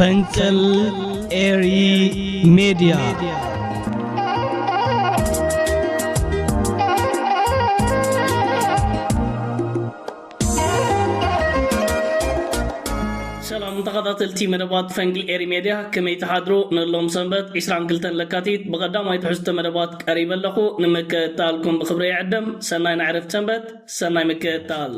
ፈንቅል ኤሪ ሚዲያ سلام تقاطعتي مدبات فنقل إيري ميديا كما يتحضروا نلوم سنبت إسران كلتن لكاتيت بقدام ما يتحست مدبات قريبا لكو نمك تالكم بخبري عدم سناي نعرف سنبت سناي مك تال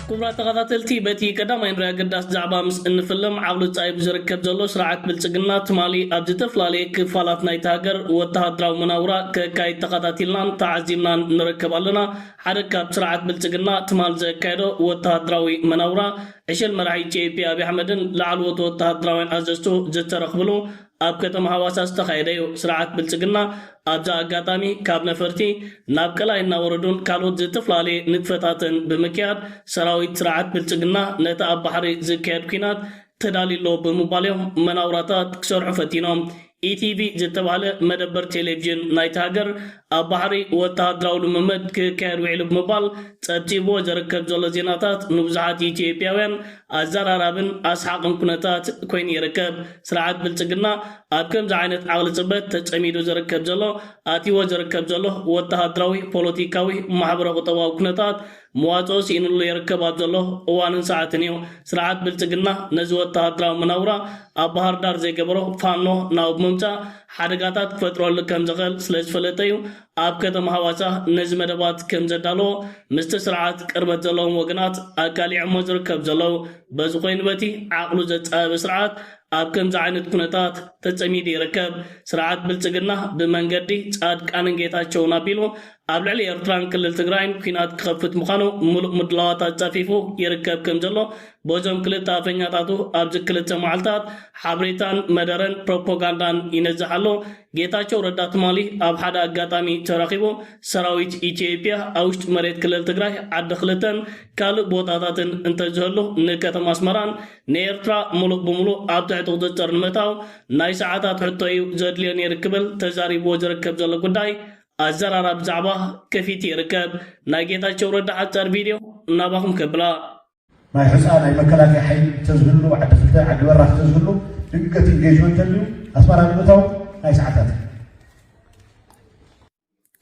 كبرى تقاطعتي بتي قدام ما ينرى قداس زعبا مس إن فيلم عبلو تايب زركب زلو سرعة بالسجنات مالي أبجتف لالي كفالات نايتاجر وتهدراو مناورا كاي تقاطعتي لان تعزيمنا نركب لنا حركة بسرعة بالسجنات مال زكايدو وتهدراوي مناورا عشان مرعي جي بي أبي حمدن لعلو وتهدراوين أزستو زترخبلو أب كتم حواسا استخايديو سرعة بالسجنة أبجا أقاتامي كاب نفرتي نابكلا إنا وردون كالوت زتفلالي نتفتاتن بمكياد سراوي سرعة بالسجنة نتا أب بحري زكايد كينات تدالي لو بمباليهم مناوراتات كسرع فتينهم ETV زتبالة مدبر تلفزيون نايت هاجر أبحري وتهدراو لممد ككير وعلب مبال تبتيبو زركب زولو زيناتات نبزعات إيتيوبياوين أزار عرابن أسحاق كنتات كوين يركب سرعات بالتقنا أبكم زعينت عغل زبت تجميدو زركب زولو آتيو زركب زولو وتهدراوي بوليتيكاوي محبرة وطواو كنتات مواطو سينو يركب زولو وانن ساعتنيو سرعات بالتقنا نزو تهدراو مناورا أبهار دار زي قبرو فانو ناوب ممتا حرقاتات كفترو لكم زغل سلج فلتيو أب كتم حواسا نزم دبات كم زدالو مستسرعات كربت زلوم وقنات أكالي عمو زركب زلو بزقين بتي عقلو زت بسرعات أب كم زعينت كنتات تتسميدي ركب سرعات بالتقنا بمنقدي تقاد كانن جيتات شونا بيلو قبل علي إرتران كل التقراين كينات كخفت مخانو ملق مدلواتات تافيفو يركب كم زلو بوزم كل تافنياتاتو أبز كل تمعلتات حبريتان مدرن بروباغاندان ينزحلو جيتاتشو ردات مالي أب حدا أقاتامي تراقبو سراويت إيتيوبيا أوشت مريت كل التقراي عدخلتن كالو بوطاتاتن انتجهلو نكتم أسمران نيرترا ملق بملو أبتعتو دجر نمتاو ناي ساعتات حطوي زدليون يركبل تزاري بوز ركب زلو قداي أزرار بزعبه كفيتي ركب نايجيتاتشو رد عطر فيديو نابهم كبلا ما يحسان أي مكلاكي حي تزهلو عد فلتا عد وراح تزهلو دقة انجيجمنت تلو أسمار المتاو هاي ساعتات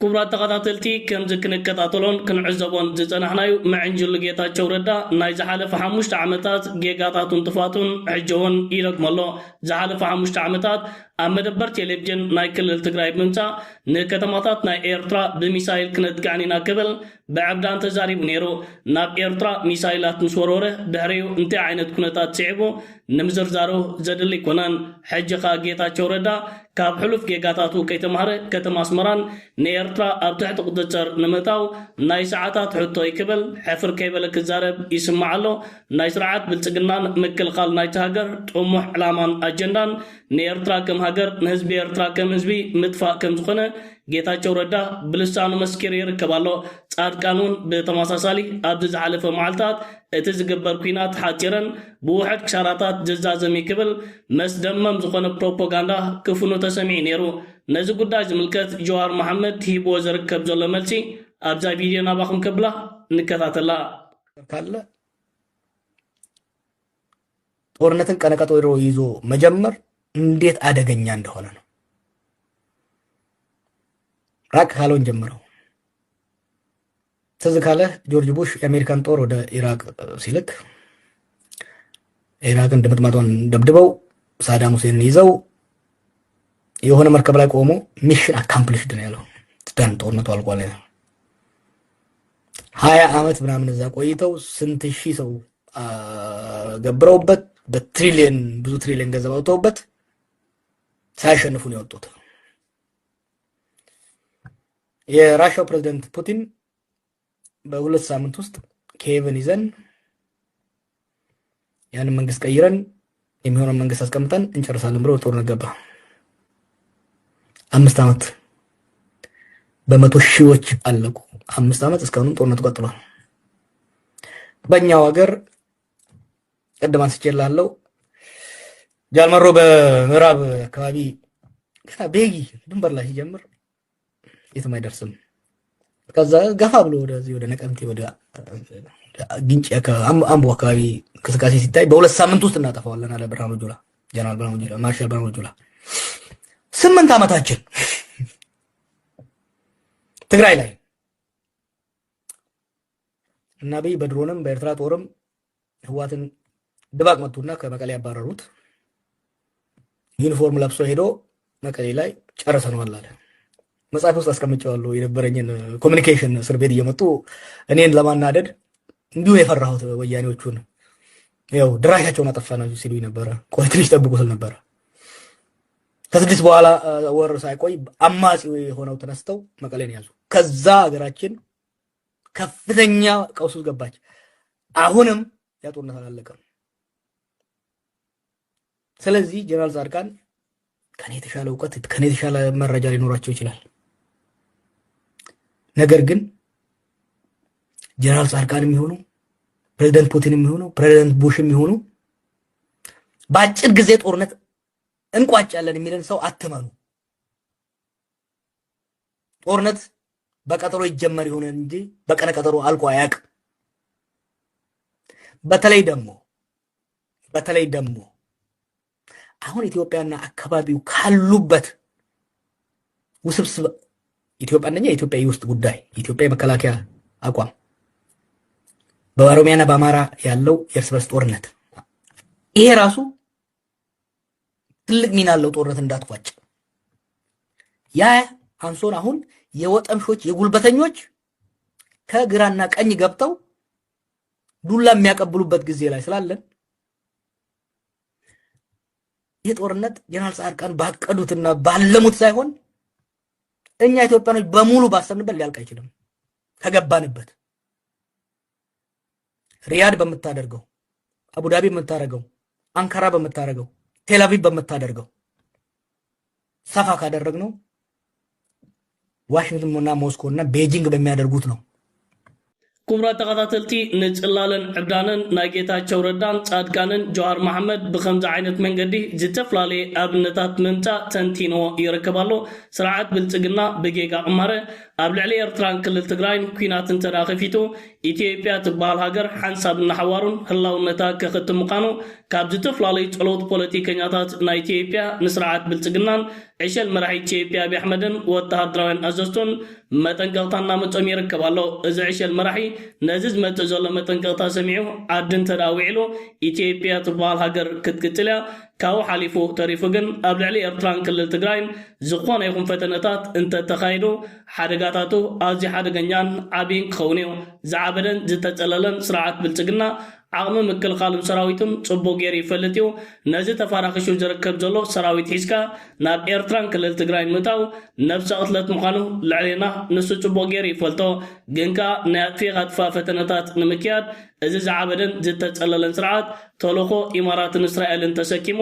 كبرات تقاطعتي كم ذكر كتاطلون كن عزبون زتنحنايو مع انجل جيتاتشو ردا ناي زحالف حمشت عمتات جيغاتاتون طفاتون عجون إيلك مالو زحالف حمشت عمتات أمدبر تلفزيون ناي كل التقراي بمتا نكتماتات ناي إيرترا بميسايل كنت قعنينا قبل بعبدان تزاري بنيرو ناب إيرترا ميسايلات نسوروره دهريو انت عينت كنتات تعبو نمزر زارو زدلي كونان حجقا جيتاتشو ردا كاب حلوف جيغاتاتو كيتمهر كتم أسمران نيرترا أبتحت قدتر نمتاو ناي ساعتات حطو يكبل حفر كيبلك الزارب يسمع له ناي سرعات بالتقنان مكل قال ناي تهاجر طموح علامان أجندان نيرترا كم هاجر نهزب يرترا كم هزبي مدفع كم زخنة ጌታቸው ረዳ ብልሳኑ መስኪር ይርከባሎ ጻድቃኑን በተማሳሳሊ ኣብዝ ዘሓለፈ መዓልታት እቲ ዝግበር ኩናት ሓጢረን ብውሕድ ክሻራታት ጀዛዘም ይክብል መስደመም ዝኾነ ፕሮፓጋንዳ ክፍኑ ተሰሚዕ ነይሩ ነዚ ጉዳይ ዝምልከት ጀዋር መሐመድ ሂቦ ዝርከብ ዘሎ መልሲ ኣብዛ ቪድዮ ናባኹም ከብላ ንከታተላ ካለ ጦርነትን ቀነቀጠሮ ይዞ መጀመር እንዴት አደገኛ እንደሆነ ነው ራቅ ካለውን ጀምረው ተዝካለ ጆርጅ ቡሽ የአሜሪካን ጦር ወደ ኢራቅ ሲልክ ኢራቅን እንደምትማጣውን ደብድበው ሳዳም ሁሴን ይዘው የሆነ መርከብ ላይ ቆሞ ሚሽን አካምፕሊሽድ ነው ያለው ተዳን ጦርነቱ አልቋል 20 ዓመት ምናምን እዛ ቆይተው ስንት ሺህ ሰው ገብረውበት በትሪሊየን ብዙ ትሪሊየን ገንዘብ አውጥተውበት ሳይሸንፉ ነው የወጡት የራሻው ፕሬዝዳንት ፑቲን በሁለት ሳምንት ውስጥ ኬቭን ይዘን ያን መንግስት ቀይረን የሚሆነው መንግስት አስቀምጠን እንጨርሳለን ብሎ ጦርነት ገባ 5 ዓመት በመቶ ሺዎች አለቁ 5 ዓመት እስካሁን ጦርነቱ ቀጥሏል በእኛው ሀገር ቀደም አንስቼላለሁ ጃልመሮ በምዕራብ አካባቢ ቤጊ ድንበር ላይ ሲጀምር የትም አይደርስም ከዛ ገፋ ብሎ ወደዚህ ወደ ነቀምቴ ወደ ግንጭ አምቦ አካባቢ እንቅስቃሴ ሲታይ በሁለት ሳምንት ውስጥ እናጠፋዋለን አለ ብርሃኑ ጁላ፣ ጀነራል ብርሃኑ ጁላ፣ ማርሻል ብርሃኑ ጁላ። 8 ዓመታችን ትግራይ ላይ እና አብይ በድሮንም በኤርትራ ጦርም ህዋትን ድባቅ መቱና ከመቀሌ ያባረሩት። ዩኒፎርም ለብሶ ሄዶ መቀሌ ላይ ጨርሰነዋል አለ። መጽሐፍ ውስጥ አስቀምጬዋለሁ የነበረኝን ኮሚኒኬሽን እስር ቤት እየመጡ እኔን ለማናደድ እንዲሁ የፈራሁት ወያኔዎቹን ያው ድራሻቸውን አጠፋናችሁ ሲሉኝ ነበረ። ቆይ ትንሽ ጠብቁ ስል ነበረ። ከስድስት በኋላ ወር ሳይቆይ አማጺ ሆነው ተነስተው መቀሌን ያዙ። ከዛ ሀገራችን ከፍተኛ ቀውስ ውስጥ ገባች። አሁንም ያ ጦርነት አላለቀም። ስለዚህ ጀነራል ጻድቃን ከኔ የተሻለ እውቀት ከኔ የተሻለ መረጃ ሊኖራቸው ይችላል። ነገር ግን ጀነራል ጻድቃን የሚሆኑ ፕሬዝዳንት ፑቲን የሚሆኑ ፕሬዝዳንት ቡሽ የሚሆኑ በአጭር ጊዜ ጦርነት እንቋጫለን የሚለን ሰው አትመኑ። ጦርነት በቀጠሮ ይጀመር ይሆን እንጂ በቀነ ቀጠሮ አልቆ አያውቅም። በተለይ ደግሞ አሁን ኢትዮጵያና አካባቢው ካሉበት ውስብስብ ኢትዮጵያና የኢትዮጵያ የውስጥ ጉዳይ ኢትዮጵያ የመከላከያ አቋም በኦሮሚያና በአማራ ያለው የእርስ በርስ ጦርነት ይሄ ራሱ ትልቅ ሚና አለው። ጦርነት እንዳትቋጭ ያ አንሶን አሁን የወጠምሾች የጉልበተኞች ከግራና ቀኝ ገብተው ዱላ የሚያቀብሉበት ጊዜ ላይ ስላለን የጦርነት ጀነራል ጻድቃን ባቀዱትና ባለሙት ሳይሆን እኛ ኢትዮጵያኖች በሙሉ ባሰብንበት ሊያልቅ አይችልም። ከገባንበት ሪያድ በመታደርገው አቡዳቢ በመታደርገው አንካራ በመታደርገው ቴልአቪቭ በመታደርገው ሰፋ ካደረግነው ዋሽንግተንና ሞስኮና ቤጂንግ በሚያደርጉት ነው። ክቡራት ተኸታተልቲ ንጽላልን ዕብዳንን ናይ ጌታቸው ረዳን ጻድቃንን ጀዋር መሐመድ ብከምዚ ዓይነት መንገዲ ዝተፈላለየ ኣብነታት ምምፃእ ተንቲንዎ ይርከባሎ። ስርዓት ብልፅግና ብጌጋ እማረ ኣብ ልዕሊ ኤርትራን ክልል ትግራይን ኩናት እንተዳኸፊቱ ኢትዮጵያ ትበሃል ሃገር ሓንሳብ እናሓዋሩን ህላውነታ ከኽትም ምዃኑ ካብ ዝተፈላለዩ ጸሎት ፖለቲከኛታት ናይ ኢትዮጵያ ንስርዓት ብልፅግናን ዕሸል መራሒ ኢትዮጵያ አብይ ኣሕመድን ወተሃደራውያን ኣዘዝቶን መጠንቀቕታ እናመፆም ይርከባሎ። እዚ ዕሸል መራሒ ነዚ ዝመፅእ ዘሎ መጠንቀቕታ ሰሚዑ ዓዲ እንተዳዊዕሉ ኢትዮጵያ ትበሃል ሃገር ክትቅፅል እያ። ካብኡ ሓሊፉ ተሪፉ ግን ኣብ ልዕሊ ኤርትራን ክልል ትግራይን ዝኾነ ይኹን ፈተነታት እንተተኻይዱ ሓደጋታቱ ኣዝዩ ሓደገኛን ዓብይን ክኸውን እዩ። ዝዓበደን ዝተፀለለን ስርዓት ብልፅግና ዓቕሚ ምክልኻልን ሰራዊቱን ጽቡቕ ጌሩ ይፈልጥ እዩ። ነዚ ተፈራኺሹ ዝርከብ ዘሎ ሰራዊት ሒዝካ ናብ ኤርትራን ክልል ትግራይን ምእታው ነብሰ ቅትለት ምዃኑ ልዕልና ንሱ ጽቡቕ ጌሩ ይፈልጦ። ግን ከዓ ናይ ኣጥፊኻ ጥፋ ፈተነታት ንምክያድ እዚ ዝዓበደን ዝተፀለለን ስርዓት ተልእኮ ኢማራትን እስራኤልን ተሰኪሙ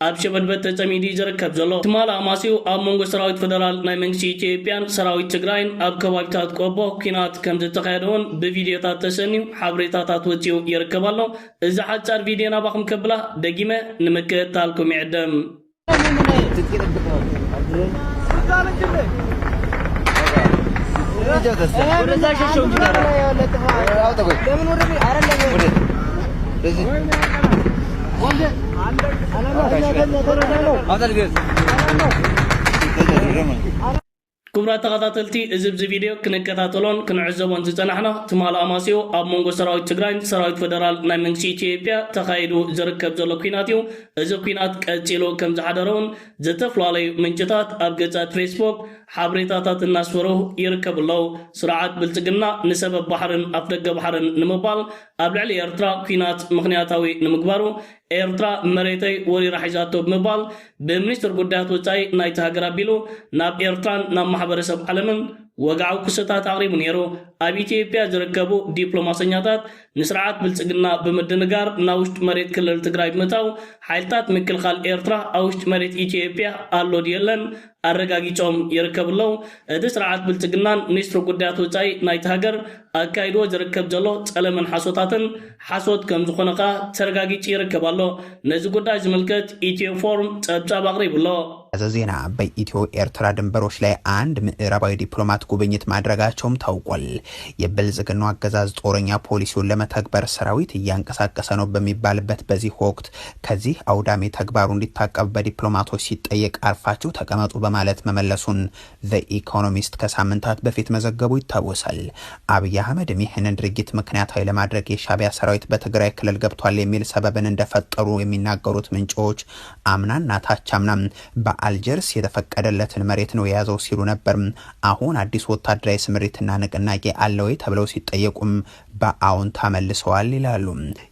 ኣብ ሸበድበት ተጸሚዱ ዝርከብ ዘሎ ትማል ኣማሲኡ ኣብ መንጎ ሰራዊት ፌደራል ናይ መንግስቲ ኢትዮጵያን ሰራዊት ትግራይን ኣብ ከባቢታት ቆቦ ኩናት ከም ዝተኻየደውን ብቪድዮታት ተሰኒዩ ሓበሬታታት ወፂኡ ይርከብ ኣሎ። እዚ ሓጫር ቪድዮ ናባኹም ከብላ ደጊመ ንምክትታልኩም ይዕድም። ክቡራት ተኸታተልቲ እዚ ብዚ ቪድዮ ክንከታተሎን ክንዕዘቦን ዝፀናሕና ትማል ኣማሲኡ ኣብ መንጎ ሰራዊት ትግራይን ሰራዊት ፌደራል ናይ መንግስቲ ኢትዮጵያ ተኻይዱ ዝርከብ ዘሎ ኩናት እዩ። እዚ ኩናት ቀፂሉ ከም ዝሓደረውን ዝተፈላለዩ ምንጭታት ኣብ ገጻት ፌስቡክ ሓበሬታታት እናስፈሩ ይርከቡ ኣለዉ። ስርዓት ብልፅግና ንሰበብ ባሕርን ኣፍ ደገ ባሕርን ንምባል ኣብ ልዕሊ ኤርትራ ኩናት ምክንያታዊ ንምግባሩ ኤርትራ መሬተይ ወሪራ ሒዛቶ ብምባል ብሚኒስትር ጉዳያት ወፃኢ ናይቲ ሃገር ኣቢሉ ናብ ኤርትራን ናብ ማሕበረሰብ ዓለምን ወግዓዊ ክስታት ኣቕሪቡ ነይሩ። ኣብ ኢትዮጵያ ዝርከቡ ዲፕሎማሰኛታት ንስርዓት ብልፅግና ብምድንጋር ናብ ውሽጢ መሬት ክልል ትግራይ ብምእታው ሓይልታት ምክልኻል ኤርትራ ኣብ ውሽጢ መሬት ኢትዮጵያ ኣሎ ድየለን ኣረጋጊፆም ይርከቡ ኣለዉ። እቲ ስርዓት ብልፅግናን ሚኒስትሪ ጉዳያት ወፃኢ ናይቲ ሃገር ኣካይድዎ ዝርከብ ዘሎ ፀለምን ሓሶታትን ሓሶት ከም ዝኾነ ከዓ ተረጋጊፁ ይርከብ ኣሎ። ነዚ ጉዳይ ዝምልከት ኢትዮፎርም ፀብጻብ ኣቕሪቡ ኣሎ። ዜና በኢትዮ ኤርትራ ድንበሮች ላይ አንድ ምዕራባዊ ዲፕሎማት ጉብኝት ማድረጋቸውም ታውቋል። የብልጽግናው አገዛዝ ጦረኛ ፖሊሲውን ለመተግበር ሰራዊት እያንቀሳቀሰ ነው በሚባልበት በዚህ ወቅት ከዚህ አውዳሚ ተግባሩ እንዲታቀብ በዲፕሎማቶች ሲጠየቅ አርፋችሁ ተቀመጡ በማለት መመለሱን ዘ ኢኮኖሚስት ከሳምንታት በፊት መዘገቡ ይታወሳል። አብይ አህመድም ይህንን ድርጊት ምክንያታዊ ለማድረግ የሻዕቢያ ሰራዊት በትግራይ ክልል ገብቷል የሚል ሰበብን እንደፈጠሩ የሚናገሩት ምንጮች አምናና ታቻምናም በአልጀርስ የተፈቀደለትን መሬት ነው የያዘው ሲሉ ነበር። አሁን አዲስ ወታደራዊ ስምሪትና ንቅናቄ አለው ተብለው ሲጠየቁም በአዎንታ መልሰዋል ይላሉ።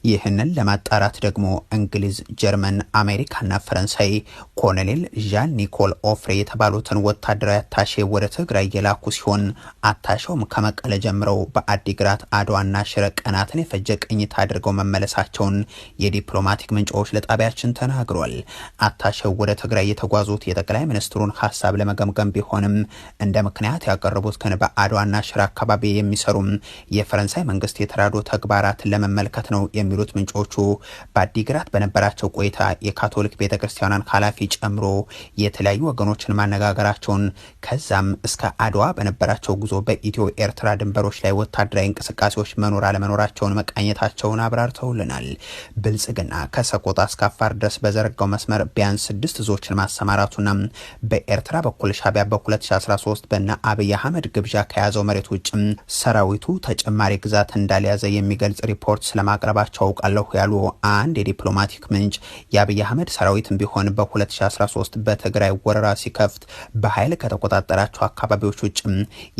ይህንን ለማጣራት ደግሞ እንግሊዝ፣ ጀርመን፣ አሜሪካና ፈረንሳይ ኮሎኔል ዣን ኒኮል ኦፍሬ የተባሉትን ወታደራዊ አታሼ ወደ ትግራይ የላኩ ሲሆን አታሼውም ከመቀለ ጀምረው በአዲግራት አድዋና ሽረ ቀናትን የፈጀ ቅኝት አድርገው መመለሳቸውን የዲፕሎማቲክ ምንጮች ለጣቢያችን ተናግሯል። አታሼው ወደ ትግራይ የተጓዙት የጠቅላይ ሚኒስትሩን ሐሳብ ለመገምገም ቢሆንም እንደ ምክንያት ያቀረቡት ግን በአድዋና ሽረ አካባቢ የሚሰሩ የፈረንሳይ መንግስት የተራዶ ተግባራትን ለመመልከት ነው የሚሉት ምንጮቹ በአዲግራት በነበራቸው ቆይታ የካቶሊክ ቤተክርስቲያናን ኃላፊ ጨምሮ የተለያዩ ወገኖችን ማነጋገራቸውን ከዛም እስከ አድዋ በነበራቸው ጉዞ በኢትዮ ኤርትራ ድንበሮች ላይ ወታደራዊ እንቅስቃሴዎች መኖር አለመኖራቸውን መቃኘታቸውን አብራርተውልናል። ብልጽግና ከሰቆጣ እስከ አፋር ድረስ በዘረጋው መስመር ቢያንስ 6 ዞችን ማሰማራቱና በኤርትራ በኩል ሻዕቢያ በ2013 በና አብይ አህመድ ግብዣ ከያዘው መሬት ውጭ ሰራዊቱ ተጨማሪ ግዛት እንዳልያዘ የሚገልጽ ሪፖርት ስለማቅረባቸው አውቃለሁ ያሉ አንድ የዲፕሎማቲክ ምንጭ የአብይ አህመድ ሰራዊትም ቢሆን በ2013 በትግራይ ወረራ ሲከፍት በኃይል ከተቆጣጠራቸው አካባቢዎች ውጭ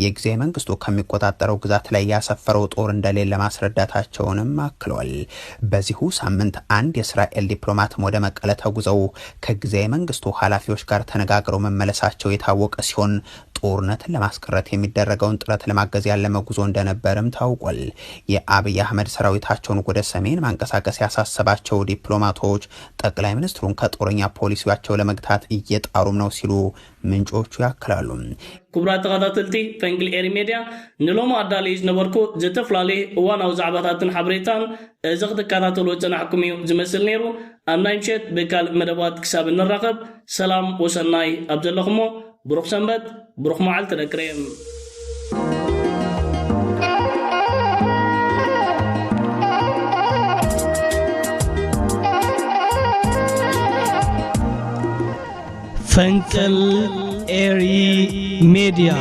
የጊዜያዊ መንግስቱ ከሚቆጣጠረው ግዛት ላይ ያሰፈረው ጦር እንደሌለ ማስረዳታቸውንም አክለዋል። በዚሁ ሳምንት አንድ የእስራኤል ዲፕሎማትም ወደ መቀለ ተጉዘው ከጊዜያዊ መንግስቱ ኃላፊዎች ጋር ተነጋግረው መመለሳቸው የታወቀ ሲሆን ጦርነትን ለማስቀረት የሚደረገውን ጥረት ለማገዝ ያለመ ጉዞ እንደነበርም ታውቋል። የአብይ አህመድ ሰራዊታቸውን ወደ ሰሜን ማንቀሳቀስ ያሳሰባቸው ዲፕሎማቶች ጠቅላይ ሚኒስትሩን ከጦረኛ ፖሊሲያቸው ለመግታት እየጣሩም ነው ሲሉ ምንጮቹ ያክላሉ። ክቡራት ተከታተልቲ ፈንግል ኤሪ ሚዲያ ንሎሞ አዳሊ ዝነበርኩ ዝተፍላለየ እዋናዊ ዛዕባታትን ሓበሬታን እዚ ክትከታተሉ ፀናሕኩም እዩ ዝመስል ነይሩ። ኣብ ናይ ምሸት ብካልእ መደባት ክሳብ እንራኸብ ሰላም ወሰናይ ኣብ ዘለኹሞ ብሩኽ ሰንበት ብሩኽ መዓልቲ ደቅረዮም። ፈንቅል ኤሪ ሚዲያ